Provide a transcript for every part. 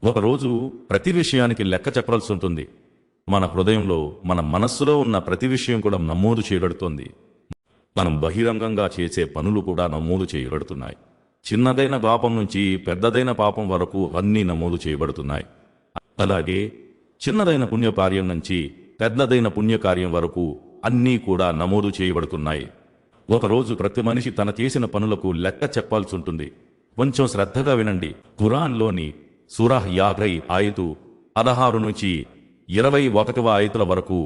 ఒకరోజు ప్రతి విషయానికి లెక్క చెప్పాల్సి ఉంటుంది. మన హృదయంలో, మన మనస్సులో ఉన్న ప్రతి విషయం కూడా నమోదు చేయబడుతోంది. మనం బహిరంగంగా చేసే పనులు కూడా నమోదు చేయబడుతున్నాయి. చిన్నదైన పాపం నుంచి పెద్దదైన పాపం వరకు అన్నీ నమోదు చేయబడుతున్నాయి. అలాగే చిన్నదైన పుణ్యకార్యం నుంచి పెద్దదైన పుణ్యకార్యం వరకు అన్నీ కూడా నమోదు చేయబడుతున్నాయి. ఒకరోజు ప్రతి మనిషి తన చేసిన పనులకు లెక్క చెప్పాల్సి ఉంటుంది. కొంచెం శ్రద్ధగా వినండి. ఖురాన్లోని సూరా 50 ఆయతు 16 నుంచి 21వ ఆయతుల వరకు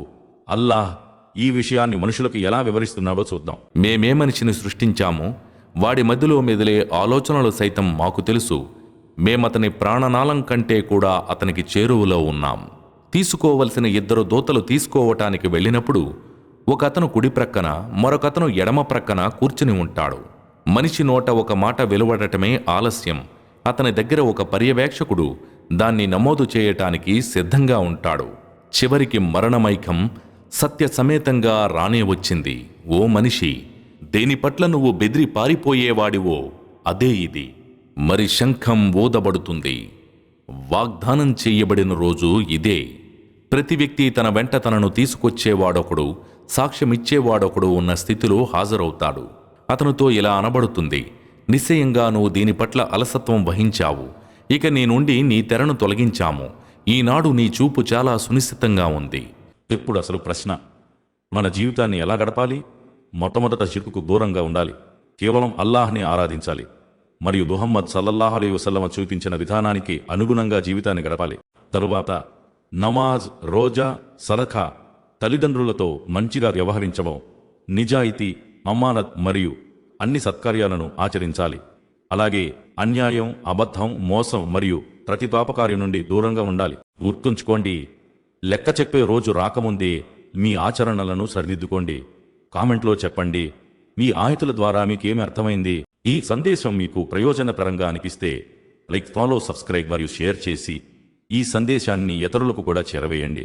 అల్లాహ్ ఈ విషయాన్ని మనుషులకు ఎలా వివరిస్తున్నాడో చూద్దాం. మేమే మనిషిని సృష్టించాము, వాడి మధ్యలో మెదిలే ఆలోచనలు సైతం మాకు తెలుసు. మేమతని ప్రాణనాళం కంటే కూడా అతనికి చేరువలో ఉన్నాం. తీసుకోవలసిన 2 దూతలు తీసుకోవటానికి వెళ్ళినప్పుడు ఒకతను కుడి ప్రక్కన, మరొకతను ఎడమ ప్రక్కన కూర్చుని ఉంటాడు. మనిషి నోట ఒక మాట వెలువడటమే ఆలస్యం. అతని దగ్గర ఒక పర్యవేక్షకుడు దాన్ని నమోదు చేయటానికి సిద్ధంగా ఉంటాడు. చివరికి మరణమైకం సత్య సమేతంగా రానే వచ్చింది. ఓ మనిషి, దేని పట్ల నువ్వు బెదిరి పారిపోయేవాడివో అదే ఇది. మరి శంఖం ఊదబడుతుంది. వాగ్దానం చెయ్యబడిన రోజు ఇదే. ప్రతి వ్యక్తి తన వెంట తనను తీసుకొచ్చేవాడొకడు, సాక్ష్యమిచ్చేవాడొకడు ఉన్న స్థితిలో హాజరవుతాడు. అతనితో ఇలా అనబడుతుంది: నిశ్చయంగా నువ్వు దీని పట్ల అలసత్వం వహించావు. ఇక నీ నుండి నీ తెరను తొలగించాము. ఈనాడు నీ చూపు చాలా సునిశ్చితంగా ఉంది. ఇప్పుడు అసలు ప్రశ్న, మన జీవితాన్ని ఎలా గడపాలి? మొట్టమొదట షిర్కుకు దూరంగా ఉండాలి. కేవలం అల్లాహ్ని ఆరాధించాలి. మరియు ముహమ్మద్ సల్లల్లాహు అలైహి వసల్లం చూపించిన విధానానికి అనుగుణంగా జీవితాన్ని గడపాలి. తరువాత నమాజ్, రోజా, సదఖా, తల్లిదండ్రులతో మంచిగా వ్యవహరించడం, నిజాయితీ, అమానత్ మరియు అన్ని సత్కార్యాలను ఆచరించాలి. అలాగే అన్యాయం, అబద్ధం, మోసం మరియు ప్రతిపాపకార్యం నుండి దూరంగా ఉండాలి. గుర్తుంచుకోండి, లెక్క చెప్పే రోజు రాకముందే మీ ఆచరణలను సరిదిద్దుకోండి. కామెంట్లో చెప్పండి, మీ ఆయతుల ద్వారా మీకేమి అర్థమైంది. ఈ సందేశం మీకు ప్రయోజనకరంగా అనిపిస్తే లైక్, ఫాలో, సబ్స్క్రైబ్ మరియు షేర్ చేసి ఈ సందేశాన్ని ఇతరులకు కూడా చేరవేయండి.